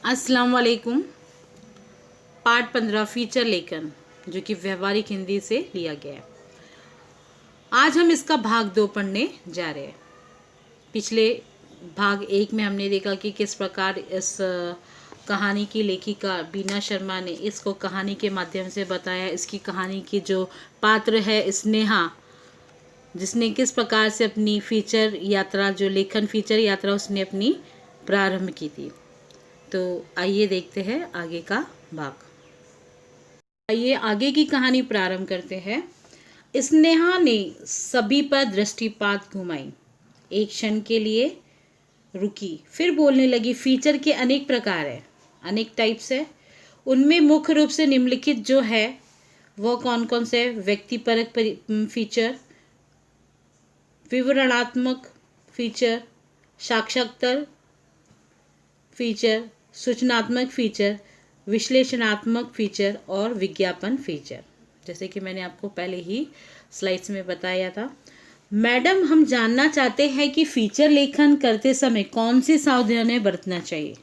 अस्सलाम वालेकुम। Part 15 feature लेखन जो कि व्यवहारिक हिंदी से लिया गया है। आज हम इसका भाग 2 पढ़ने जा रहे हैं। पिछले भाग 1 में हमने देखा कि किस प्रकार इस कहानी की लेखिका बीना शर्मा ने इसको कहानी के माध्यम से बताया। इसकी कहानी की जो पात्र है स्नेहा, जिसने किस प्रकार से अपनी फीचर यात्रा, जो लेखन फीचर यात्रा उसने अपनी प्रारंभ की थी। तो आइए देखते हैं आगे का भाग। आइए आगे की कहानी प्रारंभ करते हैं। स्नेहा ने सभी पर दृष्टिपात घुमाई, एक क्षण के लिए रुकी, फिर बोलने लगी। फीचर के अनेक प्रकार हैं, अनेक टाइप्स है। उनमें मुख्य रूप से निम्नलिखित जो है वो कौन कौन से? व्यक्तिपरक फीचर, विवरणात्मक फीचर, साक्षात्कार फीचर, सूचनात्मक फीचर, विश्लेषणात्मक फीचर और विज्ञापन फीचर। जैसे कि मैंने आपको पहले ही स्लाइड्स में बताया था। मैडम, हम जानना चाहते हैं कि फीचर लेखन करते समय कौन सी सावधानियां बरतना चाहिए।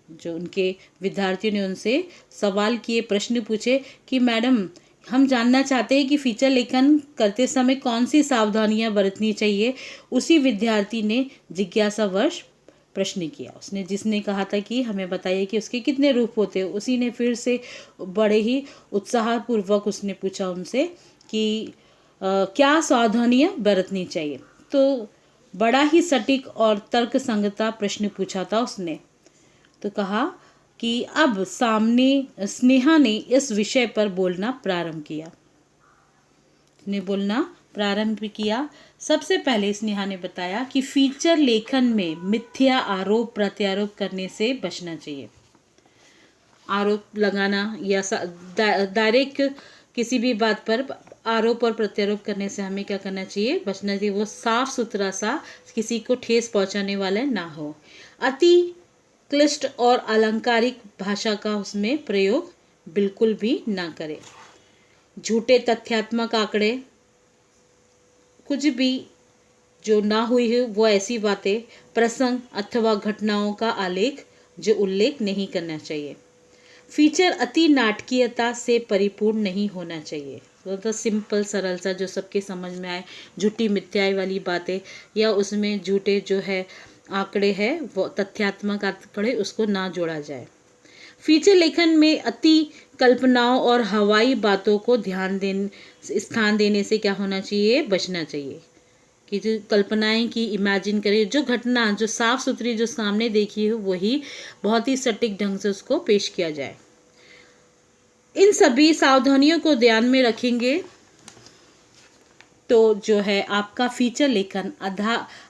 जो उनके विद्यार्थियों ने उनसे सवाल किए, प्रश्न पूछे कि मैडम हम जानना चाहते हैं कि फीचर लेखन करते समय कौन सी सावधानियां बरतनी चाहिए। उसी विद्यार्थी ने जिज्ञासावश प्रश्न किया। उसने जिसने कहा था कि हमें बताइए कि उसके कितने रूप होते हैं, उसी ने फिर से बड़े ही उत्साहपूर्वक उसने पूछा उनसे कि क्या सावधानियां बरतनी चाहिए। तो बड़ा ही सटीक और तर्कसंगता प्रश्न पूछा था उसने। तो कहा कि अब सामने स्नेहा ने इस विषय पर बोलना प्रारंभ किया। ने बोलना प्रारंभ किया। सबसे पहले स्नेहा ने बताया कि फीचर लेखन में मिथ्या आरोप प्रत्यारोप करने से बचना चाहिए। आरोप लगाना या डायरेक्ट किसी भी बात पर आरोप और प्रत्यारोप करने से हमें क्या करना चाहिए? बचना चाहिए। वो साफ सुथरा सा, किसी को ठेस पहुंचाने वाला ना हो। अति क्लिष्ट और अलंकारिक भाषा का उसमें प्रयोग बिल्कुल भी ना करें। झूठे तथ्यात्मक आंकड़े, कुछ भी जो ना हुई है वो ऐसी बातें, प्रसंग अथवा घटनाओं का आलेख जो उल्लेख नहीं करना चाहिए। फीचर अति नाटकीयता से परिपूर्ण नहीं होना चाहिए। तो सिंपल सरल सा जो सबके समझ में आए। झूठी मिथ्याई वाली बातें या उसमें झूठे जो है आंकड़े हैं, वो तथ्यात्मक आंकड़े, उसको ना जोड़ा जाए। फीचर लेखन में अति कल्पनाओं और हवाई बातों को स्थान देने से क्या होना चाहिए? बचना चाहिए। कि जो कल्पनाएं की, इमेजिन करें, जो घटना जो साफ सुथरी जो सामने देखी है वही बहुत ही सटीक ढंग से उसको पेश किया जाए। इन सभी सावधानियों को ध्यान में रखेंगे तो जो है आपका फीचर लेखन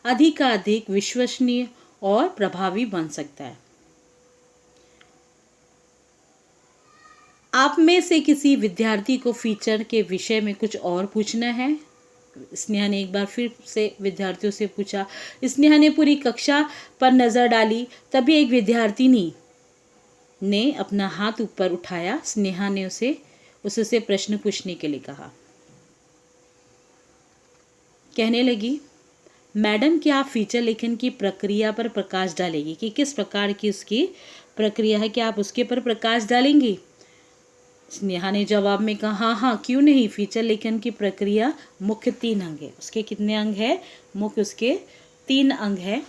अधिकाधिक विश्वसनीय और प्रभावी बन सकता है। आप में से किसी विद्यार्थी को फीचर के विषय में कुछ और पूछना है? स्नेहा ने एक बार फिर से विद्यार्थियों से पूछा। स्नेहा ने पूरी कक्षा पर नजर डाली, तभी एक विद्यार्थिनी ने अपना हाथ ऊपर उठाया। स्नेहा ने उससे प्रश्न पूछने के लिए कहा। कहने लगी, मैडम क्या आप फीचर लेखन की प्रक्रिया पर प्रकाश डालेंगी कि किस प्रकार की उसकी प्रक्रिया है, क्या आप उसके पर प्रकाश डालेंगी? स्नेहा ने जवाब में कहा, हाँ हाँ क्यों नहीं। फीचर लेखन की प्रक्रिया मुख्य 3 अंग है। उसके कितने अंग है? मुख्य उसके 3 अंग है।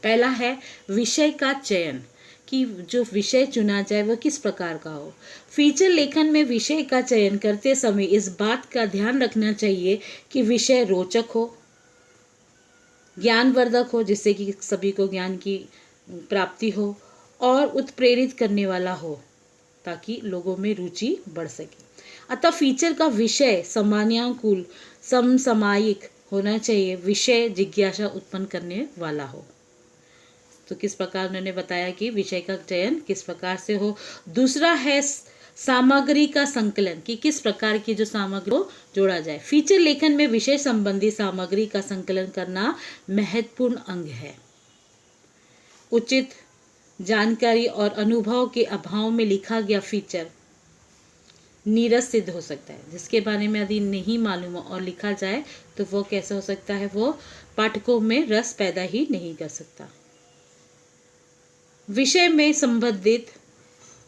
पहला है विषय का चयन, कि जो विषय चुना जाए वो किस प्रकार का हो। फीचर लेखन में विषय का चयन करते समय इस बात का ध्यान रखना चाहिए कि विषय रोचक हो, ज्ञानवर्धक हो, जिससे कि सभी को ज्ञान की प्राप्ति हो, और उत्प्रेरित करने वाला हो, ताकि लोगों में रुचि बढ़ सके। अतः फीचर का विषय समयानुकूल, समसामयिक होना चाहिए, विषय जिज्ञासा उत्पन्न करने वाला हो। तो किस प्रकार उन्होंने बताया कि विषय का चयन किस प्रकार से हो। दूसरा है सामग्री का संकलन, कि किस प्रकार की जो सामग्री को जोड़ा जाए। फीचर लेखन में विषय संबंधी सामग्री का संकलन करना महत्वपूर्ण अंग है। उचित जानकारी और अनुभव के अभाव में लिखा गया फीचर नीरस सिद्ध हो सकता है। जिसके बारे में यदि नहीं मालूम हो और लिखा जाए तो वो कैसा हो सकता है? वो पाठकों में रस पैदा ही नहीं कर सकता। विषय में संबंधित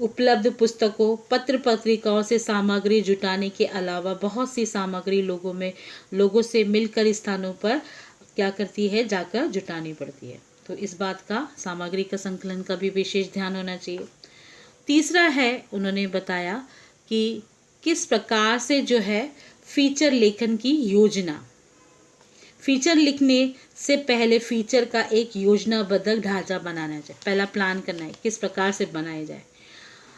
उपलब्ध पुस्तकों, पत्र पत्रिकाओं से सामग्री जुटाने के अलावा बहुत सी सामग्री लोगों से मिलकर स्थानों पर क्या करती है, जाकर जुटानी पड़ती है। तो इस बात का, सामग्री का संकलन का भी विशेष ध्यान होना चाहिए। तीसरा है, उन्होंने बताया कि किस प्रकार से जो है फीचर लेखन की योजना, फीचर लिखने से पहले फीचर का एक योजनाबद्ध ढांचा बनाना चाहिए। पहला प्लान करना है किस प्रकार से बनाया जाए।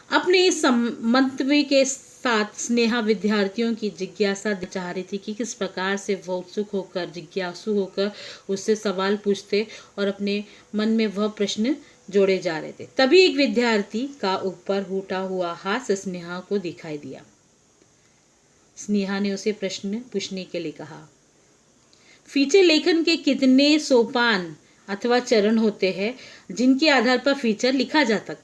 अपने इस मंतव्य के साथ स्नेहा विद्यार्थियों की जिज्ञासा चाह रही थी कि किस प्रकार से वो उत्सुक होकर, जिज्ञासु होकर उससे सवाल पूछते और अपने मन में वह प्रश्न जोड़े जा रहे थे। तभी एक विद्यार्थी का ऊपर उठा हुआ हाथ स्नेहा को दिखाई दिया। स्नेहा ने उसे प्रश्न पूछने के लिए कहा, फीचर लेखन के कितने सोपान अथवा चरण होते हैं जिनके आधार पर फीचर लिखा जा सकता?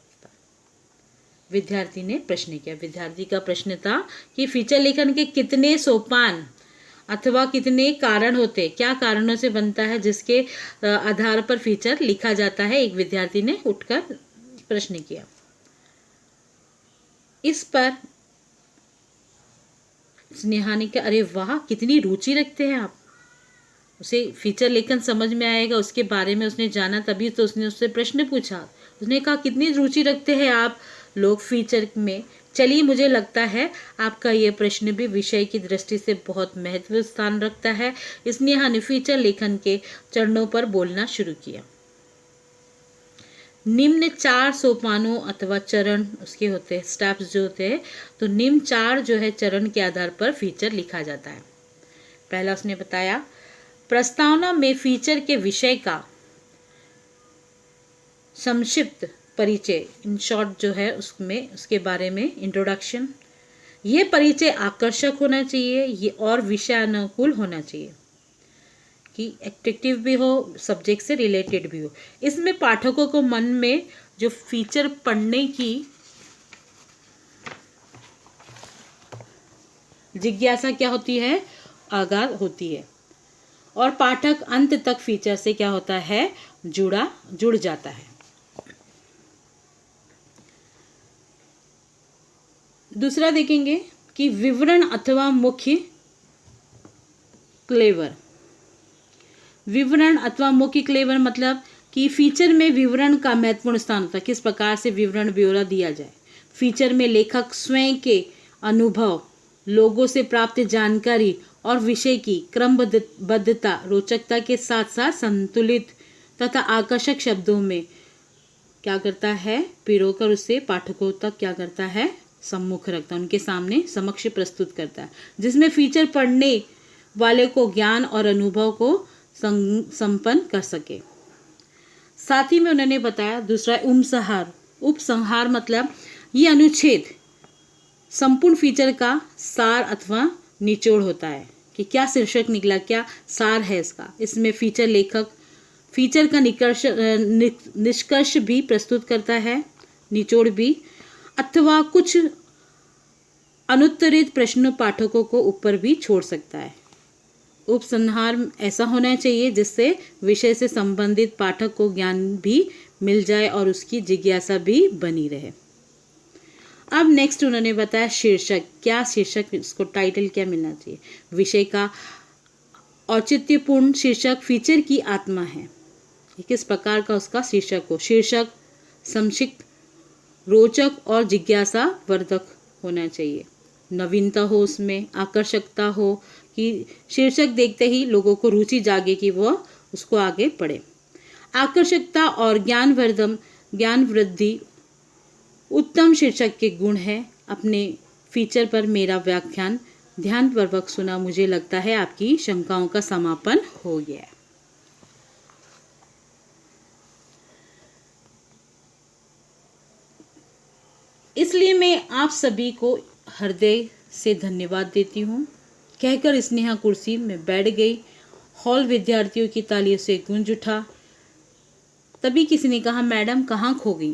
विद्यार्थी ने प्रश्न किया। विद्यार्थी का प्रश्न था कि फीचर लेखन के कितने सोपान अथवा कितने कारण होते, क्या कारणों से बनता है जिसके आधार पर फीचर लिखा जाता है। एक विद्यार्थी ने उठकर प्रश्न किया। इस पर स्नेहा ने कहा, अरे वाह, कितनी रुचि रखते हैं आप। उसे फीचर लेखन समझ में आएगा, उसके बारे में उसने जाना, तभी तो उसने उससे प्रश्न पूछा। उसने कहा, कितनी रुचि रखते हैं आप लोग फीचर में। चलिए, मुझे लगता है आपका ये प्रश्न भी विषय की दृष्टि से बहुत महत्वपूर्ण स्थान रखता है। स्नेहा ने फीचर लेखन के चरणों पर बोलना शुरू किया। निम्न 4 सोपानों अथवा चरण उसके होते हैं, स्टेप्स जो होते हैं। तो निम्न 4 जो है चरण के आधार पर फीचर लिखा जाता है। पहला उसने बताया, प्रस्तावना में फीचर के विषय का संक्षिप्त परिचय, इन शॉर्ट जो है उसमें, उसके बारे में इंट्रोडक्शन। यह परिचय आकर्षक होना चाहिए, ये और विषयानुकूल होना चाहिए कि एट्रैक्टिव भी हो, सब्जेक्ट से रिलेटेड भी हो। इसमें पाठकों को मन में जो फीचर पढ़ने की जिज्ञासा क्या होती है, आगाज होती है, और पाठक अंत तक फीचर से क्या होता है, जुड़ जाता है। दूसरा देखेंगे कि विवरण अथवा मुख्य क्लेवर। विवरण अथवा मुख्य क्लेवर मतलब कि फीचर में विवरण का महत्वपूर्ण स्थान होता है। किस प्रकार से विवरण ब्यौरा दिया जाए। फीचर में लेखक स्वयं के अनुभव, लोगों से प्राप्त जानकारी और विषय की क्रमबद्धता, रोचकता के साथ साथ संतुलित तथा आकर्षक शब्दों में क्या करता है, पिरोकर उसे पाठकों तक क्या करता है, सम्मुख रखता है, उनके सामने समक्ष प्रस्तुत करता है, जिसमें फीचर पढ़ने वाले को ज्ञान और अनुभव को संपन्न कर सके। साथ ही में उन्होंने बताया दूसरा उपसंहार। उपसंहार मतलब ये अनुच्छेद संपूर्ण फीचर का सार अथवा निचोड़ होता है कि क्या शीर्षक निकला, क्या सार है इसका। इसमें फीचर लेखक फीचर का निष्कर्ष भी प्रस्तुत करता है, निचोड़ भी, अथवा कुछ अनुत्तरित प्रश्न पाठकों को ऊपर भी छोड़ सकता है। उपसंहार ऐसा होना चाहिए जिससे विषय से संबंधित पाठक को ज्ञान भी मिल जाए और उसकी जिज्ञासा भी बनी रहे। अब नेक्स्ट उन्होंने बताया शीर्षक। क्या शीर्षक, इसको टाइटल क्या मिलना चाहिए। विषय का औचित्यपूर्ण शीर्षक फीचर की आत्मा है, किस प्रकार का उसका शीर्षक हो। शीर्षक संक्षिप्त, रोचक और जिज्ञासा वर्धक होना चाहिए। नवीनता हो उसमें, आकर्षकता हो कि शीर्षक देखते ही लोगों को रुचि जागे कि वह उसको आगे पढ़े। आकर्षकता और ज्ञान वृद्धि उत्तम शीर्षक के गुण है। अपने फीचर पर मेरा व्याख्यान ध्यानपूर्वक सुना, मुझे लगता है आपकी शंकाओं का समापन हो गया है। इसलिए मैं आप सभी को हृदय से धन्यवाद देती हूँ। कहकर स्नेहा कुर्सी में बैठ गई। हॉल विद्यार्थियों की तालियों से गूंज उठा। तभी किसी ने कहा, मैडम कहाँ खो गई?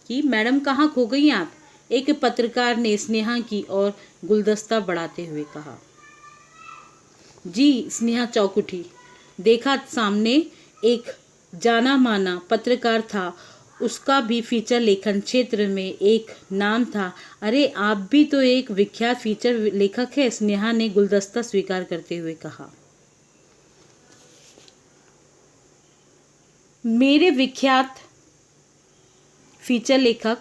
कि मैडम कहाँ खो गई आप? एक पत्रकार ने स्नेहा की ओर गुलदस्ता बढ़ाते हुए कहा। जी, स्नेहा चौंक उठी। देखा सामने एक जाना माना पत्रकार था, उसका भी फीचर लेखन क्षेत्र में एक नाम था। अरे आप भी तो एक विख्यात फीचर लेखक है, स्नेहा ने गुलदस्ता स्वीकार करते हुए कहा। मेरे विख्यात फीचर लेखक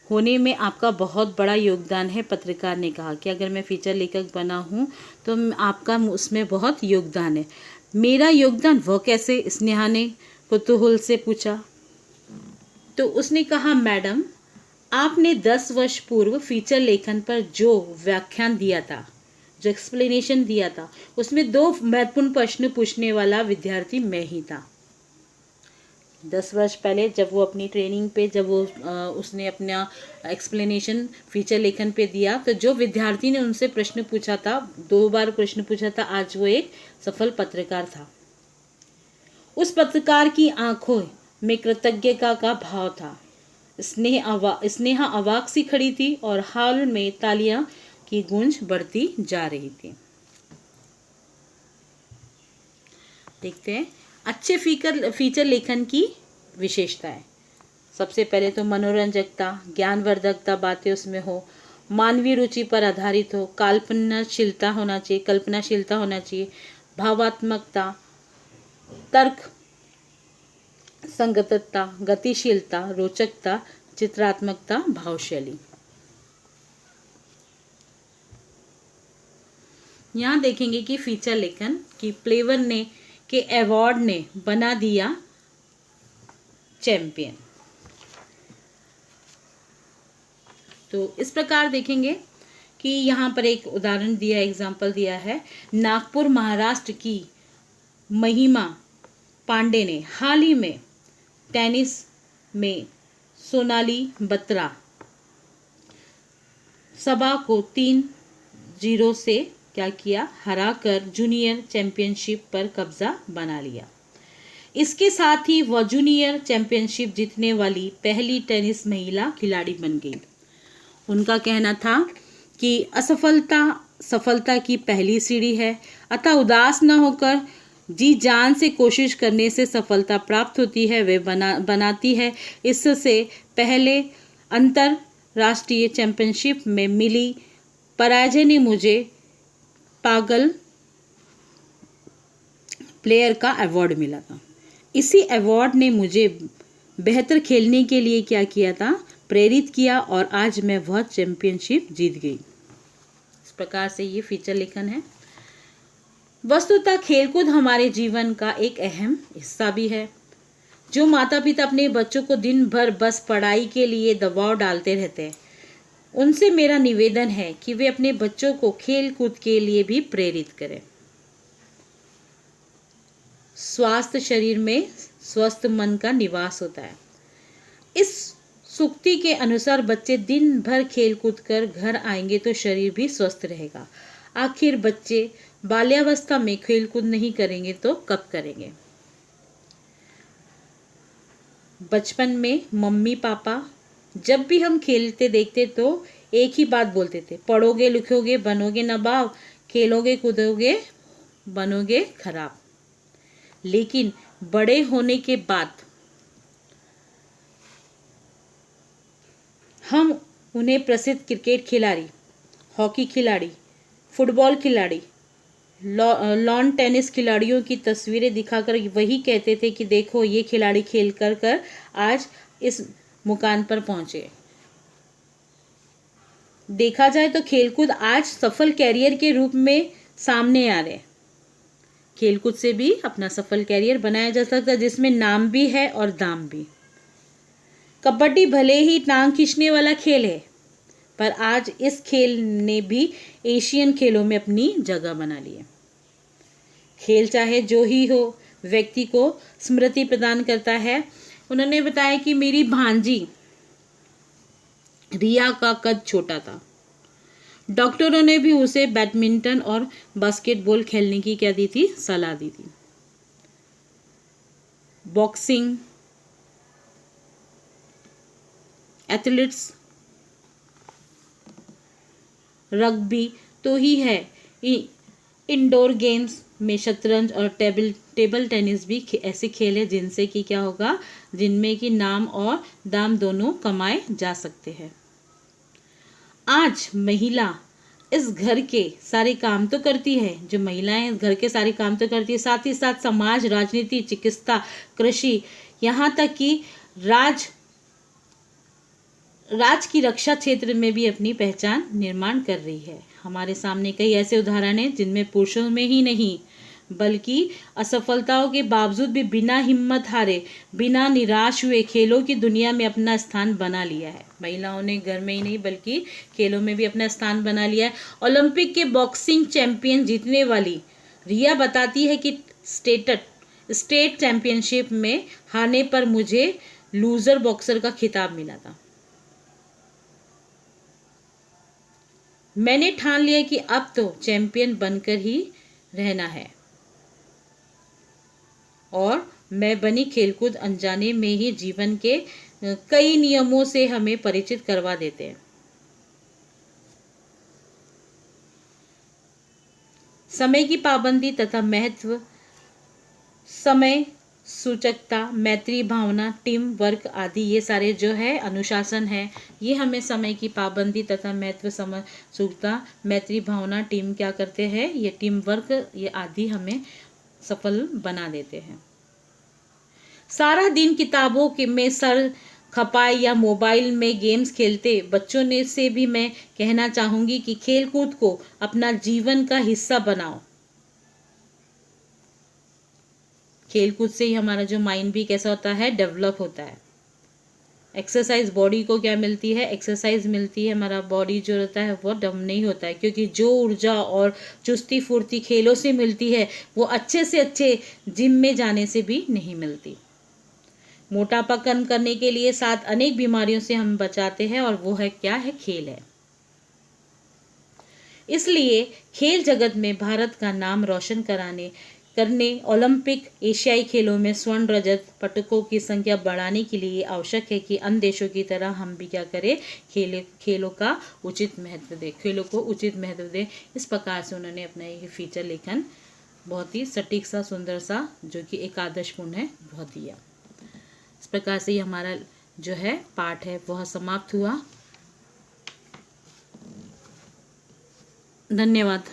होने में आपका बहुत बड़ा योगदान है, पत्रकार ने कहा कि अगर मैं फीचर लेखक बना हूँ तो आपका उसमें बहुत योगदान है। मेरा योगदान वो कैसे, स्नेहा ने कुतूहल से पूछा। तो उसने कहा, मैडम आपने 10 वर्ष पूर्व फीचर लेखन पर जो व्याख्यान दिया था, जो एक्सप्लेनेशन दिया था, उसमें 2 महत्वपूर्ण प्रश्न पूछने वाला विद्यार्थी मैं ही था। 10 वर्ष पहले जब वो अपनी ट्रेनिंग पे, जब वो उसने अपना एक्सप्लेनेशन फीचर लेखन पे दिया, तो जो विद्यार्थी ने उनसे प्रश्न पूछा था, 2 बार प्रश्न पूछा था, आज वो एक सफल पत्रकार था। उस पत्रकार की आंखों में कृतज्ञता का भाव था। स्नेहा अवाक सी खड़ी थी और हाल में तालियां की गूंज बढ़ती जा रही थी। देखते हैं अच्छे फीचर लेखन की विशेषताएं। सबसे पहले तो मनोरंजकता, ज्ञानवर्धकता बातें उसमें हो, मानवीय रुचि पर आधारित हो, कल्पनाशीलता होना चाहिए, भावात्मकता, तर्क संगतता, गतिशीलता, रोचकता, चित्रात्मकता, भावशैली। यहाँ देखेंगे कि फीचर लेखन की प्लेवर ने के अवार्ड ने बना दिया चैंपियन। तो इस प्रकार देखेंगे कि यहाँ पर एक उदाहरण दिया, एग्जाम्पल दिया है। नागपुर महाराष्ट्र की महिमा पांडे ने हाल ही में टेनिस में सोनाली बत्रा सबा को 3-0 से क्या किया, हराकर जूनियर चैंपियनशिप पर कब्जा बना लिया। इसके साथ ही वह जूनियर चैंपियनशिप जीतने वाली पहली टेनिस महिला खिलाड़ी बन गई। उनका कहना था कि असफलता सफलता की पहली सीढ़ी है, अतः उदास न होकर जी जान से कोशिश करने से सफलता प्राप्त होती है, वे बनाती है। इससे पहले अंतरराष्ट्रीय चैंपियनशिप में मिली पराजय ने मुझे पागल प्लेयर का अवार्ड मिला था। इसी अवार्ड ने मुझे बेहतर खेलने के लिए क्या किया था, प्रेरित किया, और आज मैं वह चैंपियनशिप जीत गई। इस प्रकार से ये फीचर लेखन है। वस्तुतः खेलकूद हमारे जीवन का एक अहम हिस्सा भी है। जो माता पिता अपने बच्चों को दिन भर बस पढ़ाई के लिए दबाव डालते रहते हैं, उनसे मेरा निवेदन है कि वे अपने बच्चों को खेल कूद के लिए भी प्रेरित करें। स्वस्थ शरीर में स्वस्थ मन का निवास होता है। इस सूक्ति के अनुसार बच्चे दिन भर खेल कूद कर घर आएंगे तो शरीर भी स्वस्थ रहेगा। आखिर बच्चे बाल्यावस्था में खेल कूद नहीं करेंगे तो कब करेंगे। बचपन में मम्मी पापा जब भी हम खेलते देखते तो एक ही बात बोलते थे, पढ़ोगे लिखोगे बनोगे नवाब, खेलोगे कूदोगे बनोगे खराब। लेकिन बड़े होने के बाद हम उन्हें प्रसिद्ध क्रिकेट खिलाड़ी, हॉकी खिलाड़ी, फुटबॉल खिलाड़ी, लॉन टेनिस खिलाड़ियों की तस्वीरें दिखाकर वही कहते थे कि देखो ये खिलाड़ी खेल कर आज इस मुकाम पर पहुंचे। देखा जाए तो खेलकूद आज सफल कैरियर के रूप में सामने आ रहे हैं। खेलकूद से भी अपना सफल कैरियर बनाया जा सकता है, जिसमें नाम भी है और दाम भी। कबड्डी भले ही टांग खींचने वाला खेल है, पर आज इस खेल ने भी एशियन खेलों में अपनी जगह बना ली है। खेल चाहे जो ही हो, व्यक्ति को स्मृति प्रदान करता है। उन्होंने बताया कि मेरी भांजी रिया का कद छोटा था, डॉक्टरों ने भी उसे बैडमिंटन और बास्केटबॉल खेलने की क्या दी थी, सलाह दी थी। बॉक्सिंग, एथलेटिक्स, रग्बी तो ही है इंडोर गेम्स में शतरंज और टेबल टेनिस भी ऐसे खेल है जिनसे कि क्या होगा, जिनमें कि नाम और दाम दोनों कमाए जा सकते हैं। आज महिला इस घर के सारे काम तो करती है, जो महिलाएं इस घर के सारे काम तो करती है, साथ ही साथ समाज, राजनीति, चिकित्सा, कृषि, यहाँ तक कि राज की रक्षा क्षेत्र में भी अपनी पहचान निर्माण कर रही है। हमारे सामने कई ऐसे उदाहरण हैं जिनमें पुरुषों में ही नहीं बल्कि असफलताओं के बावजूद भी बिना हिम्मत हारे, बिना निराश हुए खेलों की दुनिया में अपना स्थान बना लिया है। महिलाओं ने घर में ही नहीं बल्कि खेलों में भी अपना स्थान बना लिया है। ओलंपिक के बॉक्सिंग चैंपियन जीतने वाली रिया बताती है कि स्टेट चैंपियनशिप में हारने पर मुझे लूजर बॉक्सर का खिताब मिला था। मैंने ठान लिया कि अब तो चैंपियन बनकर ही रहना है, और मैं बनी खेलकूद अनजाने में ही जीवन के कई नियमों से हमें परिचित करवा देते हैं। समय की पाबंदी तथा महत्व, समय सूचकता, मैत्री भावना, टीम वर्क आदि, ये सारे जो है अनुशासन है, ये हमें समय की पाबंदी तथा महत्व, समय सूचकता, मैत्री भावना, टीम क्या करते हैं, ये टीम वर्क, ये आदि हमें सफल बना देते हैं। सारा दिन किताबों के में सर खपाए या मोबाइल में गेम्स खेलते बच्चों ने से भी मैं कहना चाहूँगी कि खेलकूद को अपना जीवन का हिस्सा बनाओ। खेलकूद से ही हमारा जो माइंड भी कैसा होता है, डेवलप होता है। एक्सरसाइज बॉडी को क्या मिलती है, एक्सरसाइज मिलती है, हमारा बॉडी जो रहता है वो डम नहीं होता है, क्योंकि जो ऊर्जा और चुस्ती फुर्ती खेलों से मिलती है वो अच्छे से अच्छे जिम में जाने से भी नहीं मिलती। मोटापा कम करने के लिए साथ अनेक बीमारियों से हम बचाते हैं, और वो है क्या है, खेल है। इसलिए खेल जगत में भारत का नाम रोशन करने ओलंपिक, एशियाई खेलों में स्वर्ण रजत पदकों की संख्या बढ़ाने के लिए आवश्यक है कि अन्य देशों की तरह हम भी क्या करें, खेलों का उचित महत्व दें, खेलों को उचित महत्व दें। इस प्रकार से उन्होंने अपना ये फीचर लेखन बहुत ही सटीक सा, सुंदर सा, जो कि एक आदर्शपूर्ण है, वह दिया। इस प्रकार से ये हमारा जो है पाठ है वह समाप्त हुआ। धन्यवाद।